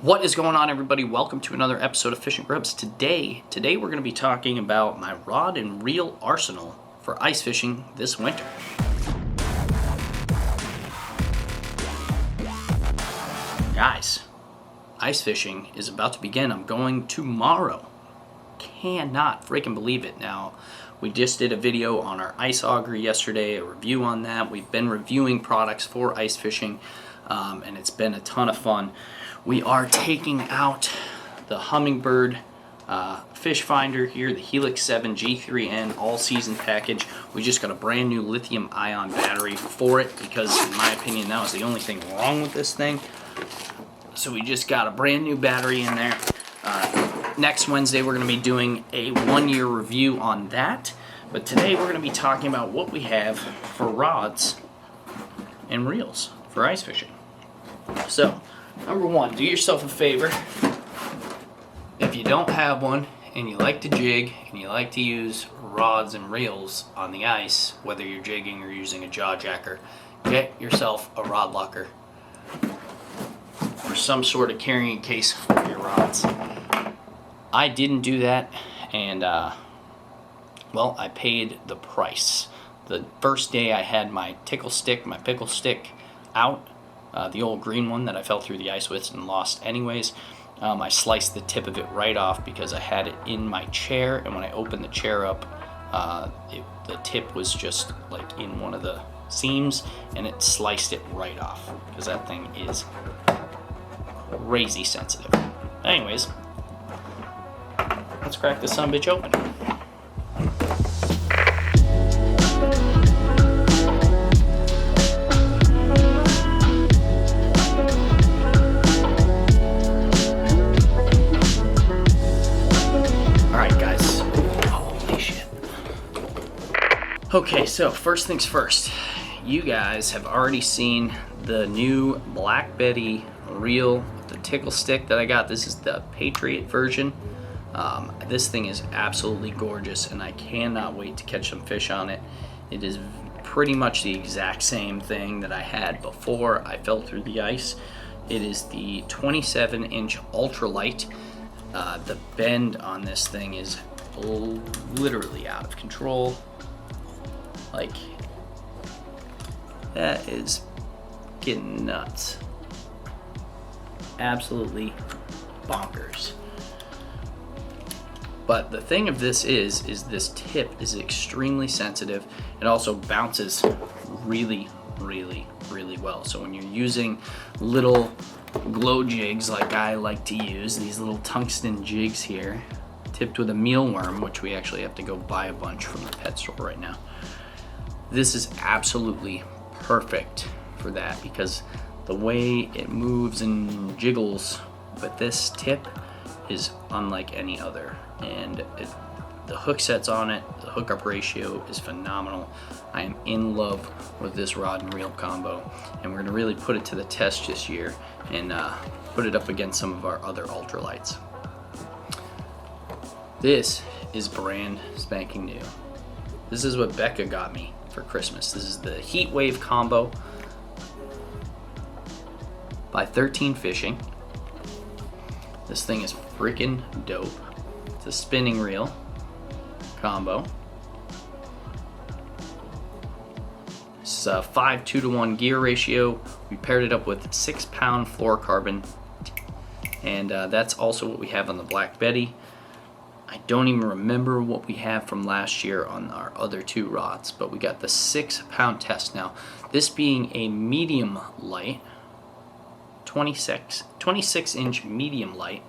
What is going on, everybody? Welcome to another episode of Fishing GrubbZ. Today we're going to be talking about my rod and reel arsenal for ice fishing this winter. Guys, ice fishing is about to begin. I'm going tomorrow. Cannot freaking believe it. Now, we just did a video on our ice auger yesterday, a review on that. We've been reviewing products for ice fishing, and it's been a ton of fun. We are taking out the Humminbird fish finder here, the Helix 7 G3N all-season package. We just got a brand new lithium-ion battery for it because, in my opinion, that was the only thing wrong with this thing. So we just got a brand new battery in there. Next Wednesday, we're going to be doing a one-year review on that. But today, we're going to be talking about what we have for rods and reels for ice fishing. So, number one, do yourself a favor. If you don't have one and you like to jig and you like to use rods and reels on the ice, whether you're jigging or using a jaw jacker, get yourself a rod locker or some sort of carrying case for your rods. I didn't do that, and well, I paid the price. The first day I had my pickle stick out, the old green one that I fell through the ice with and lost anyways. I sliced the tip of it right off because I had it in my chair, and when I opened the chair up, the tip was just like in one of the seams, and it sliced it right off because that thing is crazy sensitive. Anyways, let's crack this sumbitch open. Okay, so first things first, you guys have already seen the new Black Betty reel with the tickle stick that I got. This is the Patriot version. This thing is absolutely gorgeous, and I cannot wait to catch some fish on it. It is pretty much the exact same thing that I had before I fell through the ice. It is the 27-inch ultralight. The bend on this thing is literally out of control. Like, that is getting nuts. Absolutely bonkers. But the thing of this is this tip is extremely sensitive. It also bounces really, really, really well. So when you're using little glow jigs like I like to use, these little tungsten jigs here, tipped with a mealworm, which we actually have to go buy a bunch from the pet store right now. This is absolutely perfect for that because the way it moves and jiggles with this tip is unlike any other. And the hook sets on it, the hookup ratio is phenomenal. I am in love with this rod and reel combo, and we're going to really put it to the test this year and put it up against some of our other ultralights. This is brand spanking new. This is what Becca got me for Christmas. This is the Heat Wave combo by 13 Fishing. This thing is freaking dope. It's a spinning reel combo. It's a 5:2-to-1 gear ratio. We paired it up with 6-pound fluorocarbon, and that's also what we have on the Black Betty. I don't even remember what we have from last year on our other two rods, but we got the 6-pound test. Now, this being a medium light, 26-inch medium light,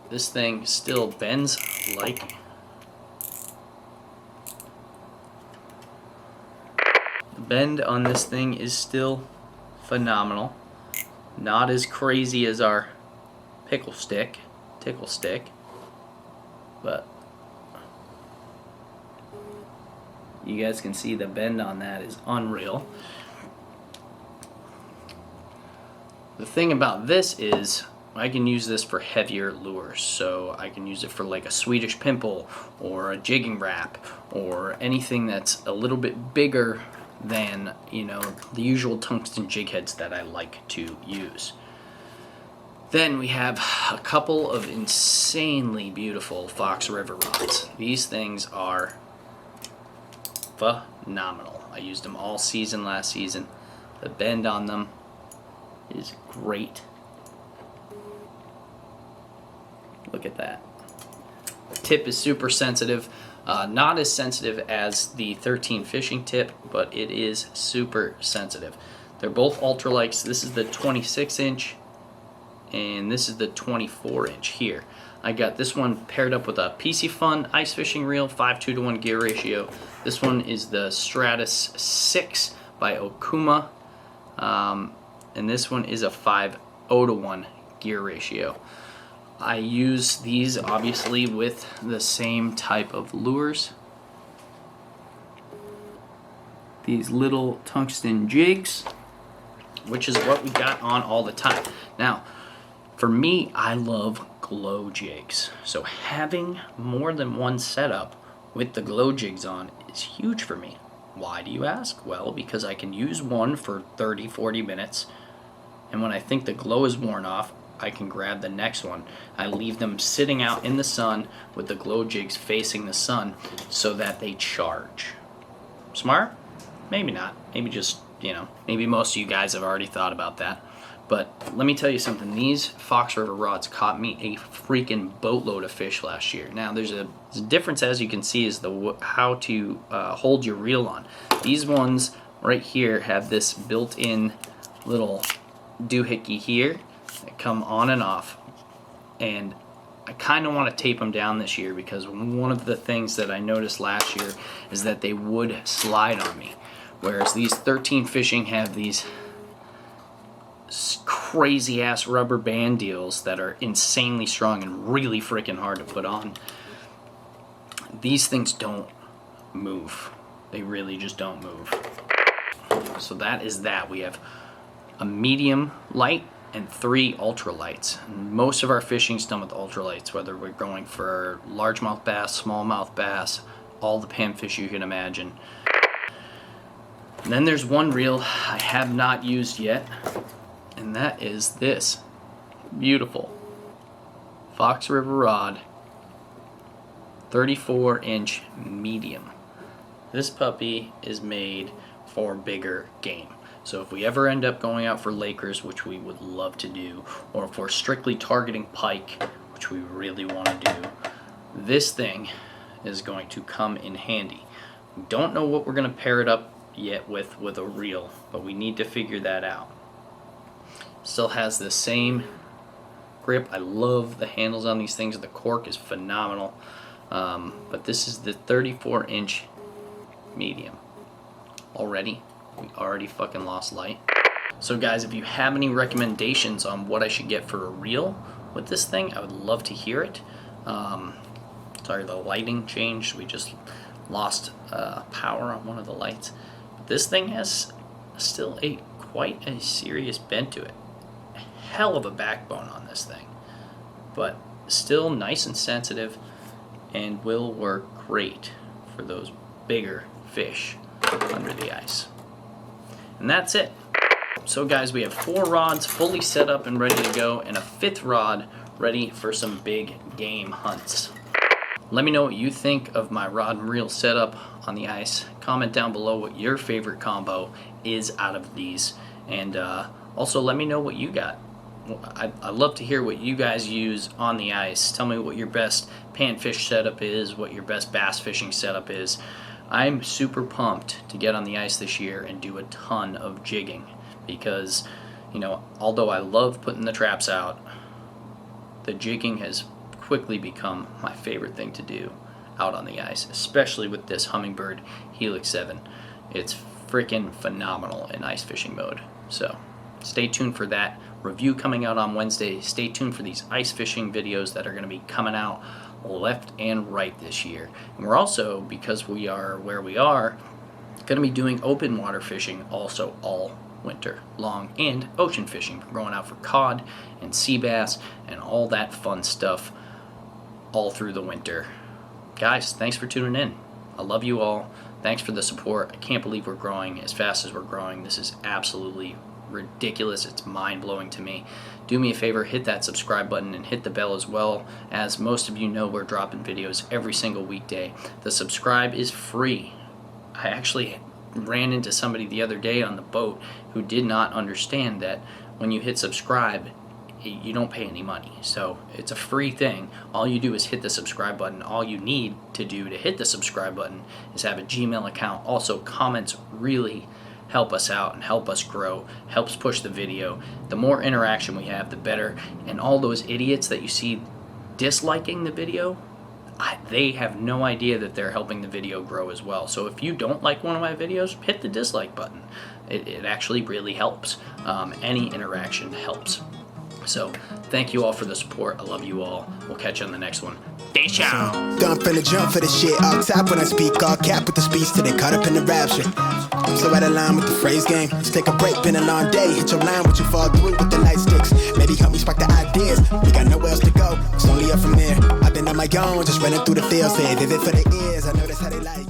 this thing still bends like the bend on this thing is still phenomenal. Not as crazy as our tickle stick, but you guys can see the bend on that is unreal. The thing about this is I can use this for heavier lures, so I can use it for like a Swedish pimple or a jigging wrap or anything that's a little bit bigger than, you know, the usual tungsten jig heads that I like to use. Then we have a couple of insanely beautiful Fox River rods. These things are phenomenal. I used them all season last season. The bend on them is great. Look at that. The tip is super sensitive. Not as sensitive as the 13 fishing tip, but it is super sensitive. They're both ultralights. This is the 26 inch and this is the 24 inch here. I got this one paired up with a PC Fun ice fishing reel, 5:2:1 gear ratio. This one is the Stratus 6 by Okuma, and this one is a 5:0:1 gear ratio. I use these obviously with the same type of lures. These little tungsten jigs, which is what we got on all the time. Now, for me, I love glow jigs. So having more than one setup with the glow jigs on is huge for me. Why do you ask? Well, because I can use one for 30, 40 minutes, and when I think the glow is worn off, I can grab the next one. I leave them sitting out in the sun with the glow jigs facing the sun so that they charge. Smart? Maybe not. Maybe just, maybe most of you guys have already thought about that. But let me tell you something, these Fox River rods caught me a freaking boatload of fish last year. Now there's a difference, as you can see, is how to hold your reel on. These ones right here have this built-in little doohickey here that come on and off. And I kind of want to tape them down this year because one of the things that I noticed last year is that they would slide on me. Whereas these 13 fishing have these crazy ass rubber band deals that are insanely strong and really freaking hard to put on. These things don't move. They really just don't move. So that is that. We have a medium light and 3 ultralights. Most of our fishing's done with ultralights, whether we're going for largemouth bass, smallmouth bass, all the panfish you can imagine. And then there's one reel I have not used yet, and that is this beautiful Fox River rod, 34-inch medium. This puppy is made for bigger game. So if we ever end up going out for Lakers, which we would love to do, or if we're strictly targeting pike, which we really want to do, this thing is going to come in handy. We don't know what we're going to pair it up yet with a reel, but we need to figure that out. Still has the same grip. I love the handles on these things. The cork is phenomenal. But this is the 34-inch medium. We already fucking lost light. So guys, if you have any recommendations on what I should get for a reel with this thing, I would love to hear it. Sorry, the lighting changed. We just lost power on one of the lights. This thing has still quite a serious bend to it. Hell of a backbone on this thing, but still nice and sensitive and will work great for those bigger fish under the ice. And that's it. So guys, we have 4 rods fully set up and ready to go, and a 5th rod ready for some big game hunts. Let me know what you think of my rod and reel setup on the ice. Comment down below what your favorite combo is out of these, and also let me know what you got. I'd love to hear what you guys use on the ice. Tell me what your best panfish setup is, what your best bass fishing setup is. I'm super pumped to get on the ice this year and do a ton of jigging because, although I love putting the traps out, the jigging has quickly become my favorite thing to do out on the ice, especially with this Humminbird Helix 7. It's freaking phenomenal in ice fishing mode. So stay tuned for that review coming out on Wednesday. Stay tuned for these ice fishing videos that are going to be coming out left and right this year. And we're also, because we are where we are, going to be doing open water fishing also all winter long, and ocean fishing. We're going out for cod and sea bass and all that fun stuff all through the winter. Guys, thanks for tuning in. I love you all. Thanks for the support. I can't believe we're growing as fast as we're growing. This is absolutely ridiculous. It's mind-blowing to me. Do me a favor, hit that subscribe button and hit the bell as well. As most of you know, we're dropping videos every single weekday. The subscribe is free. I actually ran into somebody the other day on the boat who did not understand that when you hit subscribe, you don't pay any money. So it's a free thing. All you do is hit the subscribe button. All you need to do to hit the subscribe button is have a Gmail account. Also, comments really help us out and help us grow, helps push the video. The more interaction we have, the better. And all those idiots that you see disliking the video, they have no idea that they're helping the video grow as well. So if you don't like one of my videos, hit the dislike button. It actually really helps. Any interaction helps. So thank you all for the support. I love you all. We'll catch you on the next one. Peace out. Don't finna jump for the shit. All top when I speak, all cap with the speech till they caught up in the rapture. So out of line with the phrase game. Let's take a break, been a long day. Hit your line with your fall through with the light sticks. Maybe help me spark the ideas. We got nowhere else to go. It's only up from there. I've been on my own, just running through the fields. Hey, vivid for the ears. I know that's how they like.